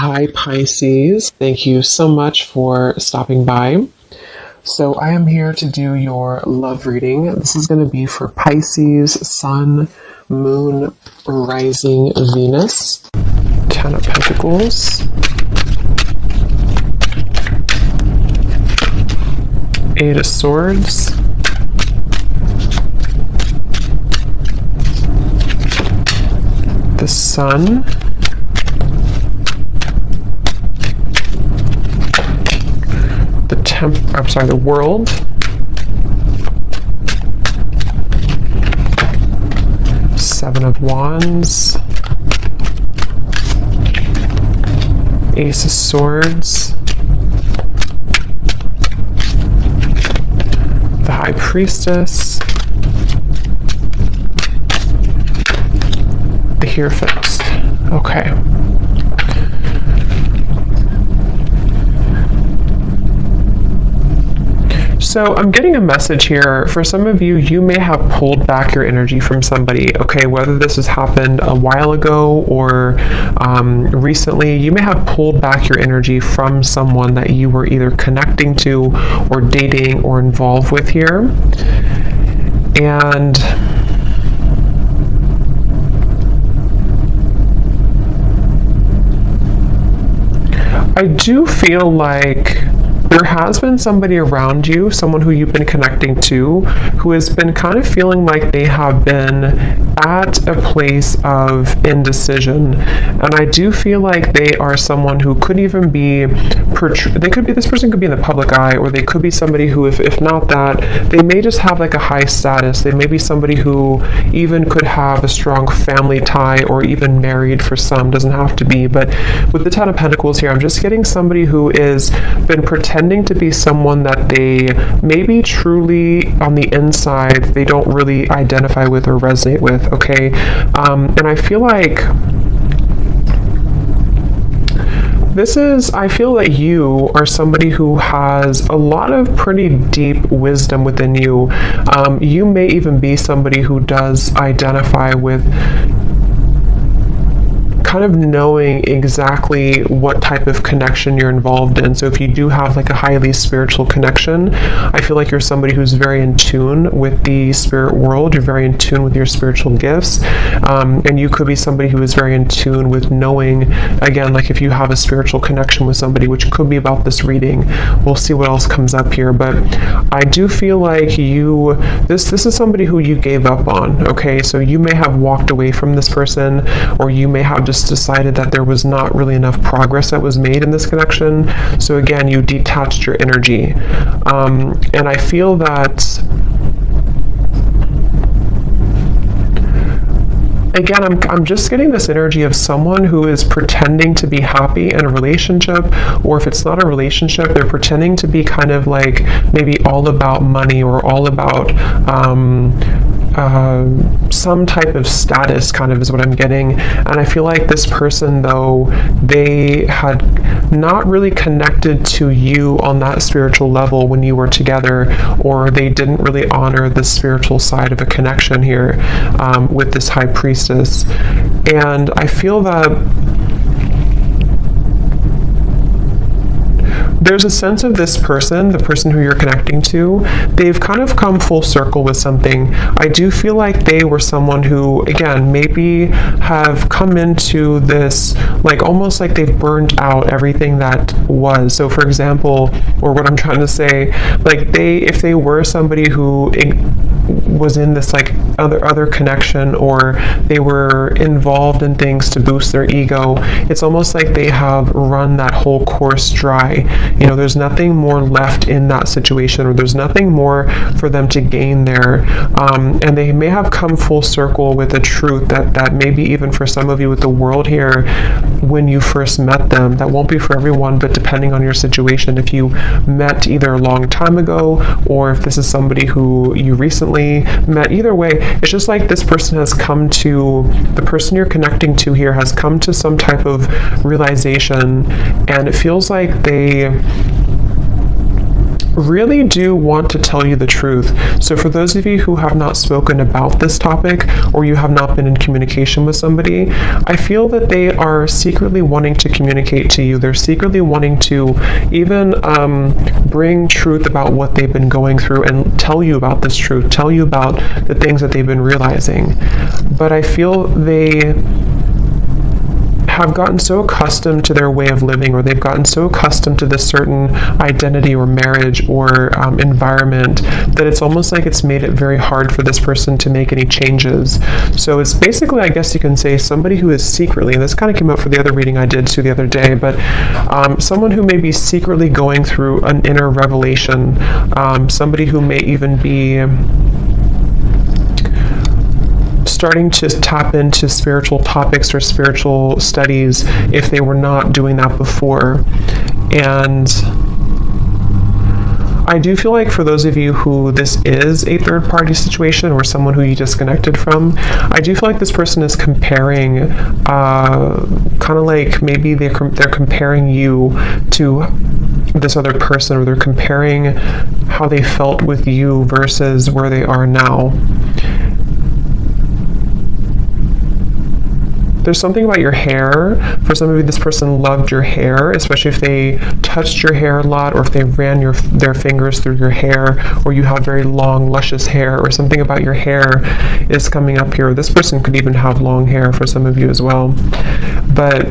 Hi, Pisces. Thank you so much for stopping by. So I am here to do your love reading. This is going to be for Pisces, Sun, Moon, Rising, Venus. Ten of Pentacles. Eight of Swords. The Sun. The World. Seven of Wands. Ace of Swords. The High Priestess. The Hierophant. Okay. So I'm getting a message here. For some of you, you may have pulled back your energy from somebody, okay? Whether this has happened a while ago or recently, you may have pulled back your energy from someone that you were either connecting to or dating or involved with here. And I do feel like there has been somebody around you, someone who you've been connecting to, who has been kind of feeling like they have been at a place of indecision. And I do feel like they are someone who could even be, this person could be in the public eye, or they could be somebody who, if not that, they may just have like a high status. They may be somebody who even could have a strong family tie, or even married for some, doesn't have to be. But with the Ten of Pentacles here, I'm just getting somebody who is been pretending to be someone that they maybe truly on the inside they don't really identify with or resonate with, okay? And I feel like I feel that you are somebody who has a lot of pretty deep wisdom within you. You may even be somebody who does identify with kind of knowing exactly what type of connection you're involved in. So if you do have like a highly spiritual connection, I feel like you're somebody who's very in tune with the spirit world. You're very in tune with your spiritual gifts. And you could be somebody who is very in tune with knowing, again, like if you have a spiritual connection with somebody, which could be about this reading. We'll see what else comes up here. But I do feel like this is somebody who you gave up on, okay? So you may have walked away from this person, or you may have just decided that there was not really enough progress that was made in this connection. So again, you detached your energy. And I feel that, again, I'm just getting this energy of someone who is pretending to be happy in a relationship, or if it's not a relationship, they're pretending to be kind of like maybe all about money, or all about some type of status, kind of is what I'm getting. And I feel like this person, though, they had not really connected to you on that spiritual level when you were together, or they didn't really honor the spiritual side of a connection here with this High Priestess. And I feel that there's a sense of this person, the person who you're connecting to, they've kind of come full circle with something. I do feel like they were someone who, again, maybe have come into this, like almost like they've burned out everything that was. So for example, or what I'm trying to say, like if they were somebody who was in this like other connection, or they were involved in things to boost their ego, it's almost like they have run that whole course dry. You know, there's nothing more left in that situation, or there's nothing more for them to gain there. And they may have come full circle with a truth that maybe even for some of you with the world here, when you first met them, that won't be for everyone, but depending on your situation, if you met either a long time ago, or if this is somebody who you recently met, either way, it's just like this person has come to, the person you're connecting to here has come to some type of realization, and it feels like they really do want to tell you the truth. So for those of you who have not spoken about this topic, or you have not been in communication with somebody, I feel that they are secretly wanting to communicate to you. They're secretly wanting to even bring truth about what they've been going through and tell you about this truth, tell you about the things that they've been realizing. But I feel they have gotten so accustomed to their way of living, or they've gotten so accustomed to this certain identity or marriage or environment, that it's almost like it's made it very hard for this person to make any changes. So it's basically, I guess you can say, somebody who is secretly, and this kind of came up for the other reading I did too the other day, but someone who may be secretly going through an inner revelation, somebody who may even be starting to tap into spiritual topics or spiritual studies if they were not doing that before. And I do feel like for those of you who this is a third-party situation or someone who you disconnected from, I do feel like this person is comparing, kind of like maybe they're comparing you to this other person, or they're comparing how they felt with you versus where they are now. There's something about your hair. For some of you, this person loved your hair, especially if they touched your hair a lot, or if they ran their fingers through your hair, or you have very long, luscious hair, or something about your hair is coming up here. This person could even have long hair for some of you as well. But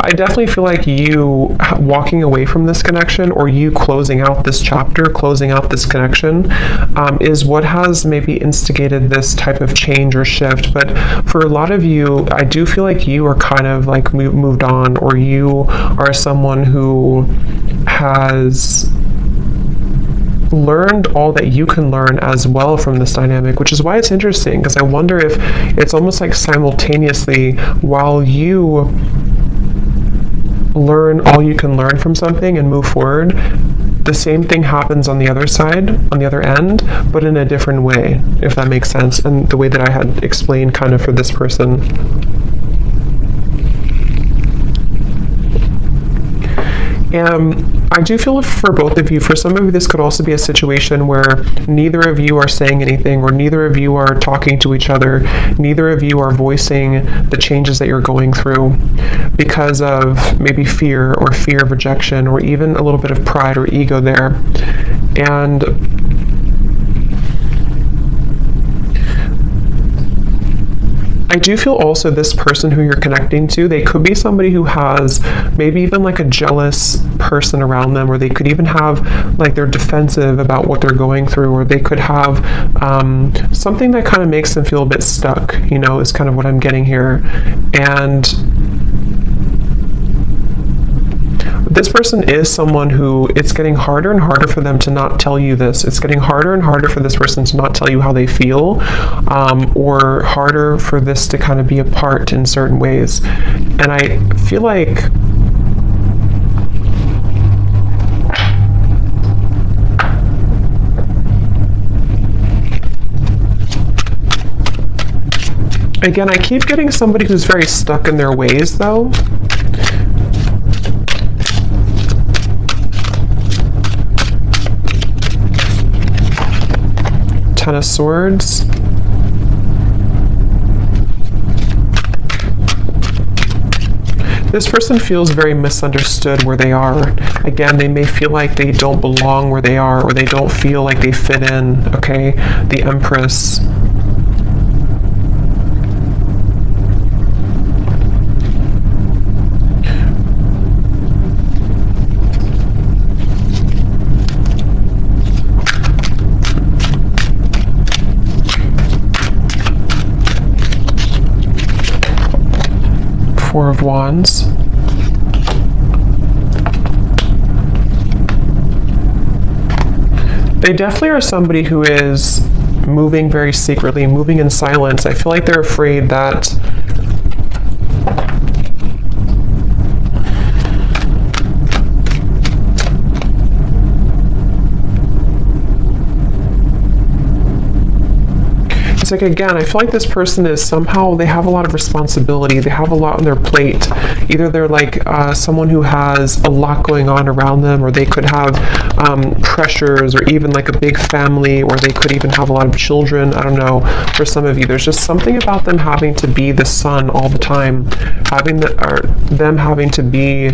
I definitely feel like you walking away from this connection, or you closing out this chapter, closing out this connection, is what has maybe instigated this type of change or shift. But for a lot of you, I do feel like you are kind of like moved on, or you are someone who has learned all that you can learn as well from this dynamic, which is why it's interesting, because I wonder if it's almost like simultaneously, while you learn all you can learn from something and move forward, the same thing happens on the other side, on the other end, but in a different way, if that makes sense, and the way that I had explained kind of for this person. I do feel for both of you, for some of you, this could also be a situation where neither of you are saying anything, or neither of you are talking to each other, neither of you are voicing the changes that you're going through because of maybe fear, or fear of rejection, or even a little bit of pride or ego there. And I do feel also this person who you're connecting to, they could be somebody who has maybe even like a jealous person around them, or they could even have like they're defensive about what they're going through, or they could have something that kind of makes them feel a bit stuck, you know, is kind of what I'm getting here. And this person is someone who, it's getting harder and harder for them to not tell you this. It's getting harder and harder for this person to not tell you how they feel, or harder for this to kind of be apart in certain ways. And I feel like again, I keep getting somebody who's very stuck in their ways though. Ten of Swords. This person feels very misunderstood where they are. Again, they may feel like they don't belong where they are, or they don't feel like they fit in, okay? The Empress. Four of Wands. They definitely are somebody who is moving very secretly, moving in silence. I feel like they're afraid that It's like, again, I feel like this person is somehow, they have a lot of responsibility. They have a lot on their plate. Either they're like someone who has a lot going on around them, or they could have pressures, or even like a big family, or they could even have a lot of children. I don't know. For some of you, there's just something about them having to be the sun all the time, them having to be.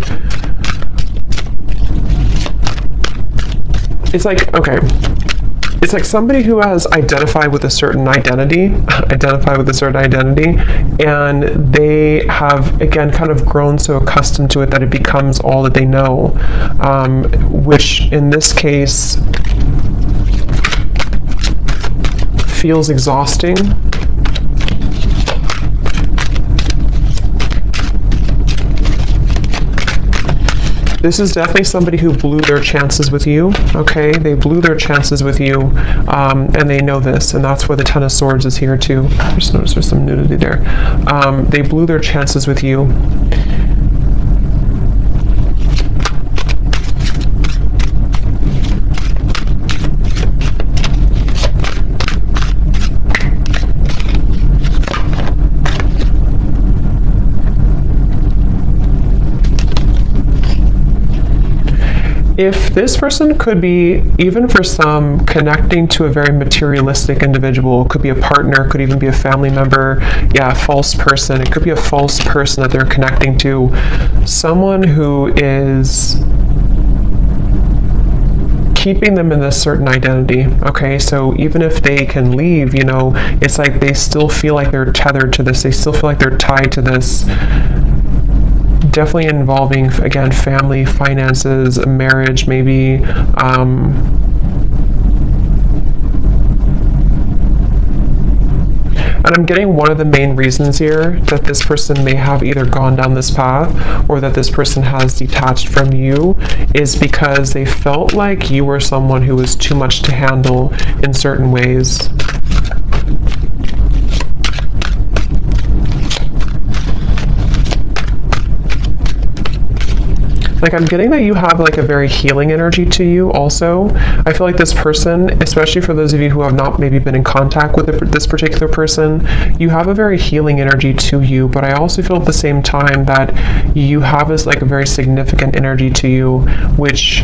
It's like, okay. It's like somebody who has identified with a certain identity, and they have, again, kind of grown so accustomed to it that it becomes all that they know, which in this case feels exhausting. This is definitely somebody who blew their chances with you, okay? They blew their chances with you, and they know this, and that's where the Ten of Swords is here too. I just noticed there's some nudity there. They blew their chances with you. If this person could be, even for some, connecting to a very materialistic individual, could be a partner, could even be a family member, yeah, a false person. It could be a false person that they're connecting to, someone who is keeping them in this certain identity, okay? So even if they can leave, you know, it's like they still feel like they're tethered to this. They still feel like they're tied to this. Definitely involving, again, family, finances, marriage, maybe. And I'm getting one of the main reasons here that this person may have either gone down this path or that this person has detached from you is because they felt like you were someone who was too much to handle in certain ways. Like, I'm getting that you have like a very healing energy to you also. I feel like this person, especially for those of you who have not maybe been in contact with this particular person, you have a very healing energy to you, but I also feel at the same time that you have this like a very significant energy to you, which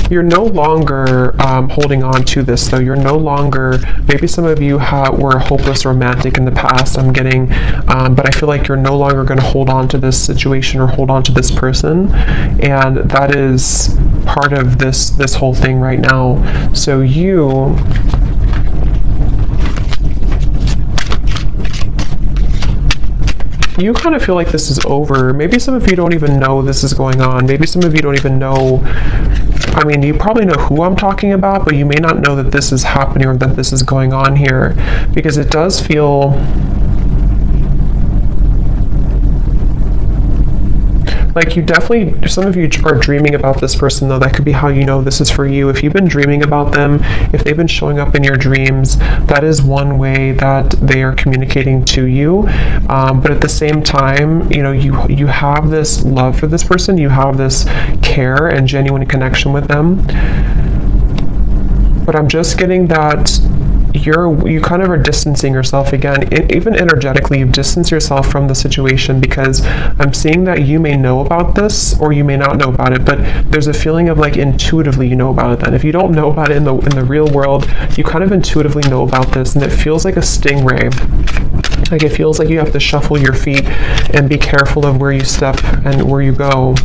you're no longer holding on to this, though. You're no longer, maybe some of you were hopeless romantic in the past, I'm getting, but I feel like you're no longer going to hold on to this situation or hold on to this person, and that is part of this whole thing right now. So you kind of feel like this is over. Maybe some of you don't even know this is going on. Maybe some of you don't even know. I mean, you probably know who I'm talking about, but you may not know that this is happening or that this is going on here, because it does feel like you definitely, some of you are dreaming about this person, though. That could be how you know this is for you. If you've been dreaming about them, if they've been showing up in your dreams, that is one way that they are communicating to you. But at the same time, you know, you have this love for this person, you have this care and genuine connection with them. But I'm just getting that you kind of are distancing yourself again, even energetically. You've distanced yourself from the situation, because I'm seeing that you may know about this or you may not know about it, but there's a feeling of like intuitively you know about it. Then if you don't know about it in the real world, you kind of intuitively know about this, and it feels like a stingray. Like it feels like you have to shuffle your feet and be careful of where you step and where you go.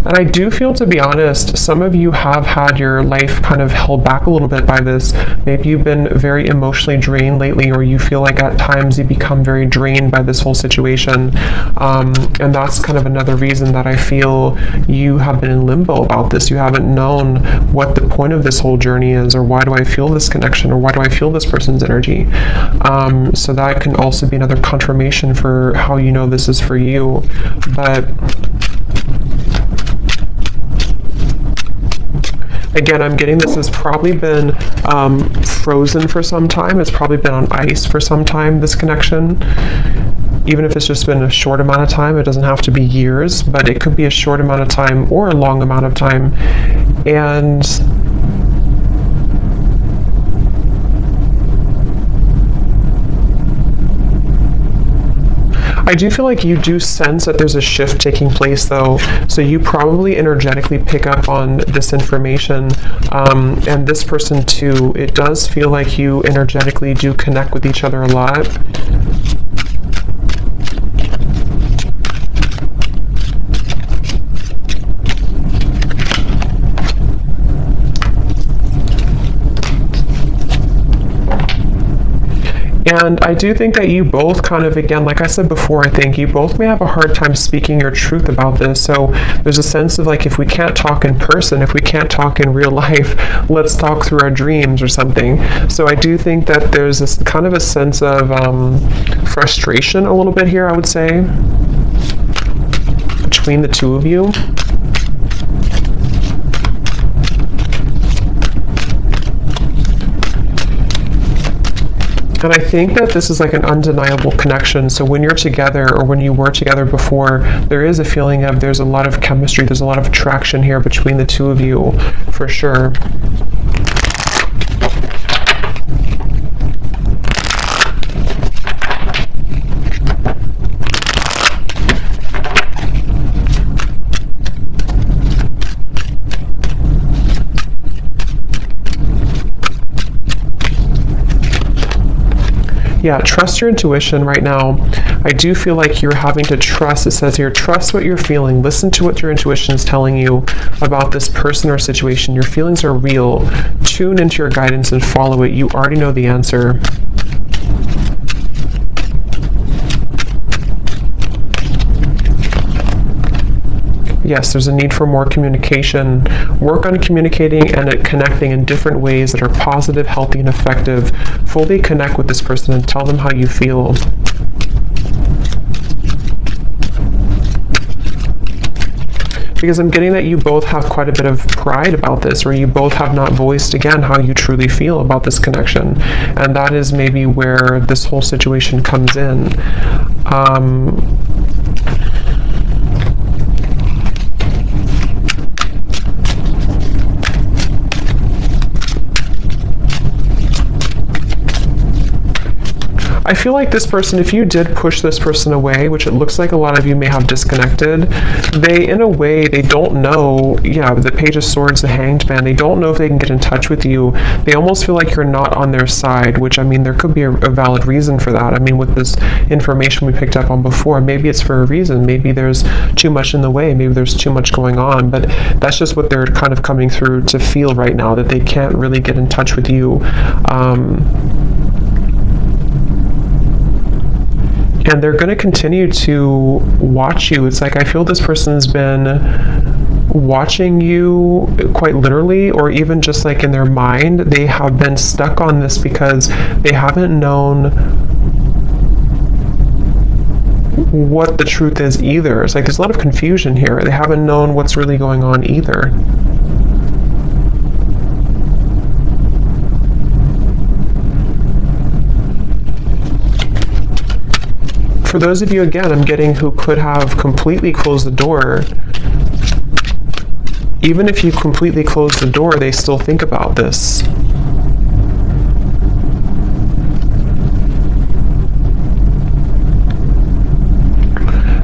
And I do feel, to be honest, some of you have had your life kind of held back a little bit by this. Maybe you've been very emotionally drained lately, or you feel like at times you become very drained by this whole situation. And that's kind of another reason that I feel you have been in limbo about this. You haven't known what the point of this whole journey is, or why do I feel this connection, or why do I feel this person's energy. So that can also be another confirmation for how you know this is for you. But again, I'm getting this has probably been frozen for some time. It's probably been on ice for some time, this connection. Even if it's just been a short amount of time, it doesn't have to be years, but it could be a short amount of time or a long amount of time. And I do feel like you do sense that there's a shift taking place, though, so you probably energetically pick up on this information, and this person too. It does feel like you energetically do connect with each other a lot. And I do think that you both kind of, again, like I said before, I think you both may have a hard time speaking your truth about this. So there's a sense of like, if we can't talk in person, if we can't talk in real life, let's talk through our dreams or something. So I do think that there's this kind of a sense of frustration a little bit here, I would say, between the two of you. And I think that this is like an undeniable connection. So when you're together, or when you were together before, there is a feeling of there's a lot of chemistry, there's a lot of attraction here between the two of you, for sure. Yeah, trust your intuition right now. I do feel like you're having to trust. It says here, trust what you're feeling. Listen to what your intuition is telling you about this person or situation. Your feelings are real. Tune into your guidance and follow it. You already know the answer. Yes, there's a need for more communication. Work on communicating and connecting in different ways that are positive, healthy, and effective. Fully connect with this person and tell them how you feel. Because I'm getting that you both have quite a bit of pride about this, or you both have not voiced, again, how you truly feel about this connection. And that is maybe where this whole situation comes in. I feel like this person, if you did push this person away, which it looks like a lot of you may have disconnected, they, in a way, they don't know, yeah, the Page of Swords, the Hanged Man, they don't know if they can get in touch with you. They almost feel like you're not on their side, which, I mean, there could be a valid reason for that. I mean, with this information we picked up on before, maybe it's for a reason. Maybe there's too much in the way. Maybe there's too much going on. But that's just what they're kind of coming through to feel right now, that they can't really get in touch with you. And they're going to continue to watch you. It's like I feel this person's been watching you quite literally, or even just like in their mind. They have been stuck on this because they haven't known what the truth is either. It's like there's a lot of confusion here. They haven't known what's really going on either. For those of you, again, I'm getting who could have completely closed the door, even if you completely close the door, they still think about this.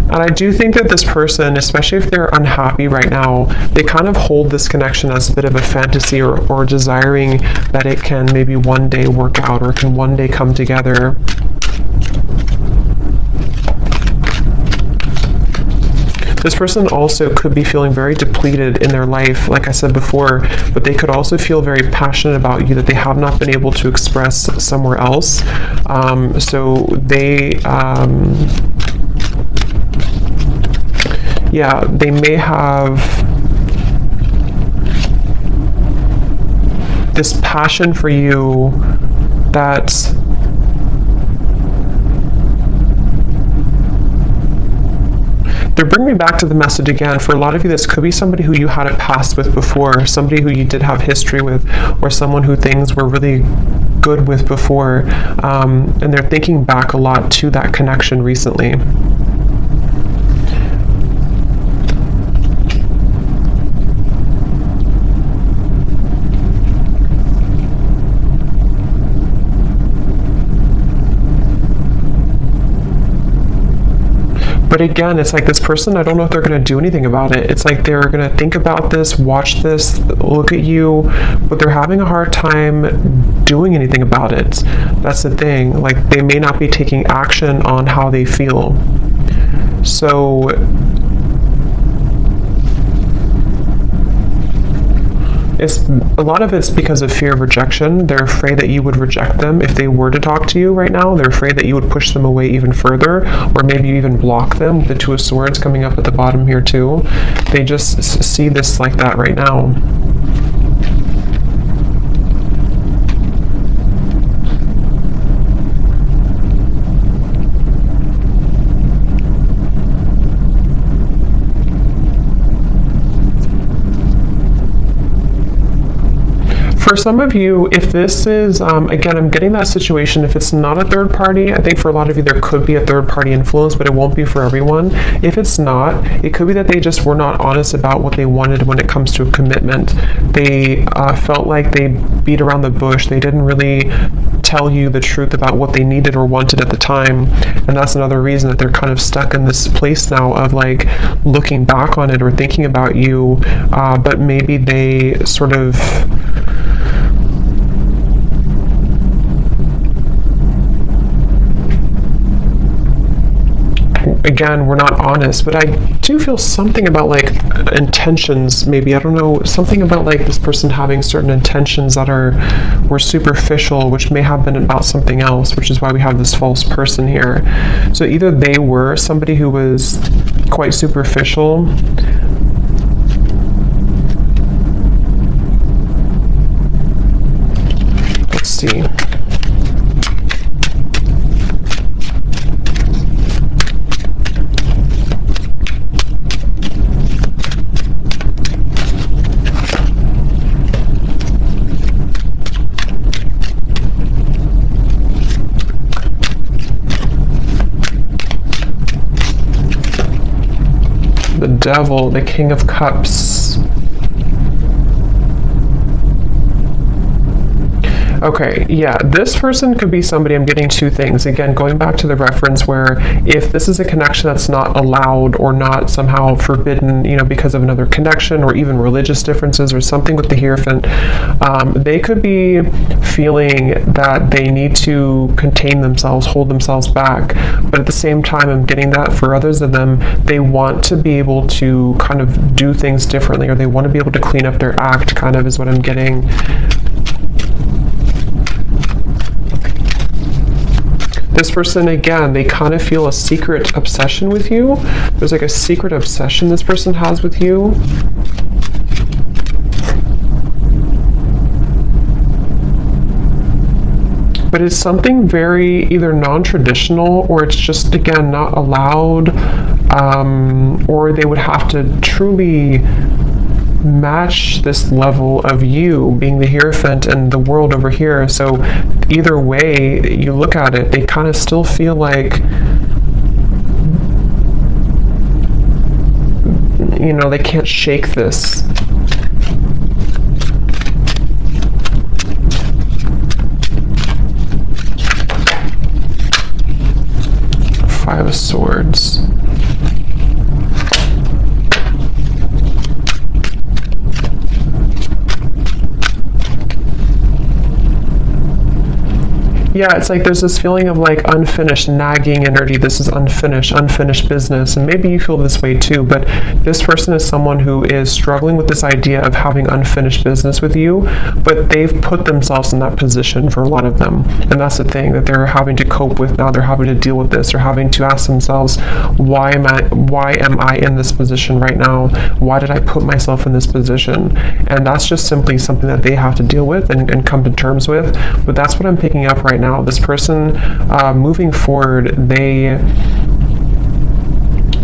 And I do think that this person, especially if they're unhappy right now, they kind of hold this connection as a bit of a fantasy, or desiring that it can maybe one day work out, or can one day come together. This person also could be feeling very depleted in their life, like I said before, but they could also feel very passionate about you that they have not been able to express somewhere else. So they, yeah, they may have this passion for you that they're bringing me back to the message again. For a lot of you, this could be somebody who you had a past with before, somebody who you did have history with, or someone who things were really good with before, and they're thinking back a lot to that connection recently. But again, it's like this person, I don't know if they're going to do anything about it. It's like they're going to think about this, watch this, look at you, but they're having a hard time doing anything about it. That's the thing. Like, they may not be taking action on how they feel. So a lot of it's because of fear of rejection. They're afraid that you would reject them if they were to talk to you right now. They're afraid that you would push them away even further, or maybe you even block them. The Two of Swords coming up at the bottom here too. They just see this like that right now. For some of you, if this is, again, I'm getting that situation, if it's not a third party, I think for a lot of you there could be a third party influence, but it won't be for everyone. If it's not, it could be that they just were not honest about what they wanted when it comes to a commitment. They felt like they beat around the bush. They didn't really tell you the truth about what they needed or wanted at the time. And that's another reason that they're kind of stuck in this place now of like looking back on it or thinking about you, but maybe they sort of again, we're not honest, but I do feel something about like intentions, maybe, I don't know, something about like this person having certain intentions that were superficial, which may have been about something else, which is why we have this false person here. So either they were somebody who was quite superficial, let's see. The Devil, the King of Cups. Okay, yeah, this person could be somebody, I'm getting two things. Again, going back to the reference where if this is a connection that's not allowed or not somehow forbidden, you know, because of another connection or even religious differences or something with the Hierophant, they could be feeling that they need to contain themselves, hold themselves back. But at the same time, I'm getting that for others of them, they want to be able to kind of do things differently, or they want to be able to clean up their act, kind of is what I'm getting. This person, again, they kind of feel a secret obsession with you. There's like a secret obsession this person has with you. But it's something very either non-traditional, or it's just, again, not allowed, or they would have to truly match this level of you being the Hierophant and the world over here. So either way you look at it, they kind of still feel like, you know, they can't shake this. Five of Swords. Yeah, it's like there's this feeling of like unfinished, nagging energy. This is unfinished business. And maybe you feel this way too, but this person is someone who is struggling with this idea of having unfinished business with you, but they've put themselves in that position for a lot of them. And that's the thing that they're having to cope with now. They're having to deal with this. They're having to ask themselves, why am I in this position right now? Why did I put myself in this position? And that's just simply something that they have to deal with and come to terms with. But that's what I'm picking up right now. This person, moving forward, they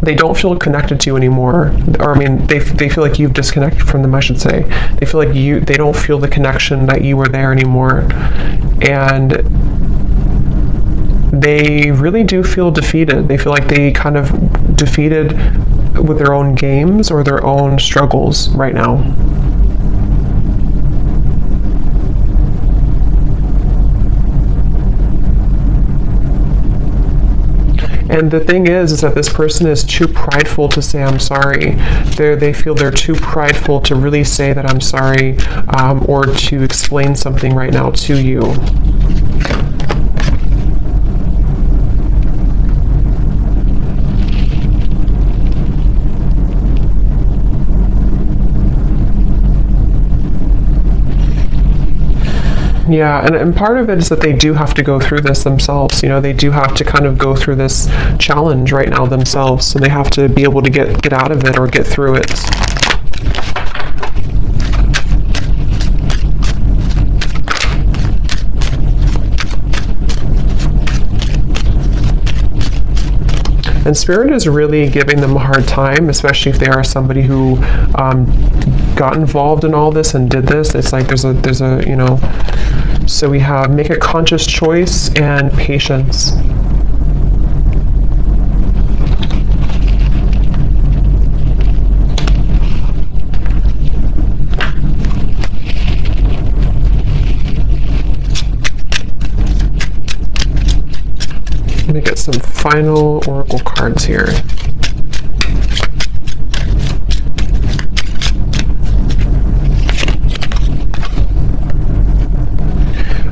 they don't feel connected to you anymore, or I mean, they feel like you've disconnected from them, I should say. They feel like they don't feel the connection that you were there anymore, and they really do feel defeated. They feel like they kind of defeated with their own games or their own struggles right now. And the thing is that this person is too prideful to say I'm sorry. They feel they're too prideful to really say that I'm sorry, or to explain something right now to you. Yeah, and part of it is that they do have to go through this themselves. You know, they do have to kind of go through this challenge right now themselves. So they have to be able to get out of it or get through it. And Spirit is really giving them a hard time, especially if they are somebody who got involved in all this and did this. It's like there's a you know, so we have make a conscious choice and patience. Let me get some final oracle cards here.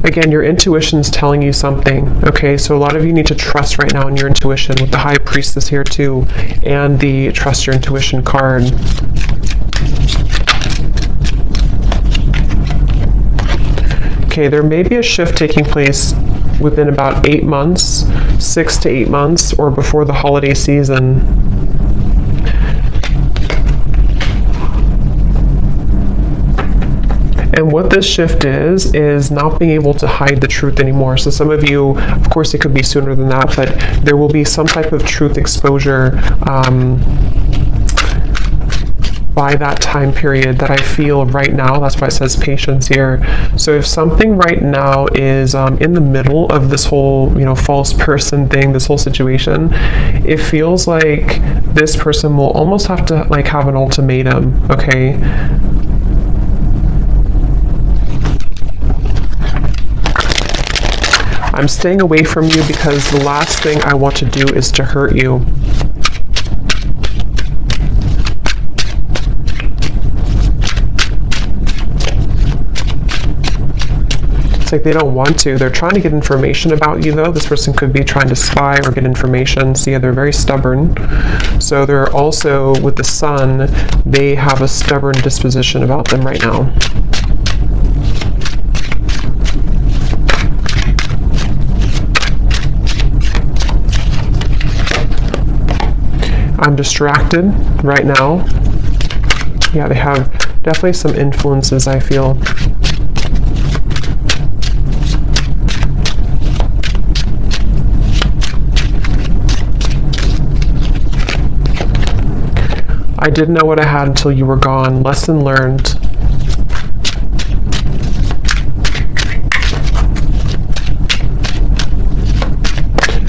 Again, your intuition's telling you something, okay? So a lot of you need to trust right now in your intuition with the High Priestess here too, and the Trust Your Intuition card. Okay, there may be a shift taking place within about 8 months, 6 to 8 months, or before the holiday season. And what this shift is not being able to hide the truth anymore. So some of you, of course it could be sooner than that, but there will be some type of truth exposure by that time period that I feel right now. That's why it says patience here. So if something right now is in the middle of this whole, you know, false person thing, this whole situation, it feels like this person will almost have to like have an ultimatum, okay? I'm staying away from you because the last thing I want to do is to hurt you. It's like they don't want to. They're trying to get information about you, though. This person could be trying to spy or get information. So yeah, they're very stubborn. So they're also, with the Sun, they have a stubborn disposition about them right now. I'm distracted right now. Yeah, they have definitely some influences, I feel. I didn't know what I had until you were gone. Lesson learned.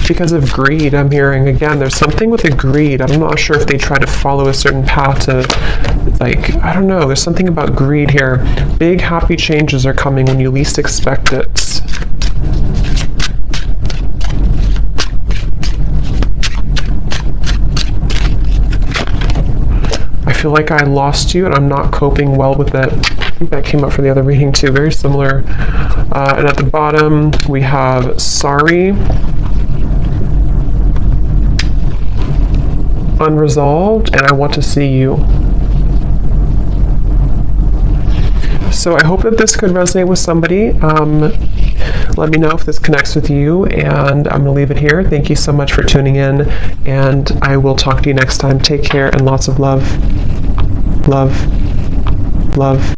Because of greed, I'm hearing. Again, there's something with the greed. I'm not sure if they try to follow a certain path to, like, I don't know. There's something about greed here. Big happy changes are coming when you least expect it. I feel like I lost you and I'm not coping well with it. I think that came up for the other reading too. Very similar. And at the bottom, we have sorry. Unresolved, and I want to see you. So I hope that this could resonate with somebody. Let me know if this connects with you, and I'm going to leave it here. Thank you so much for tuning in, and I will talk to you next time. Take care and lots of love. Love. Love.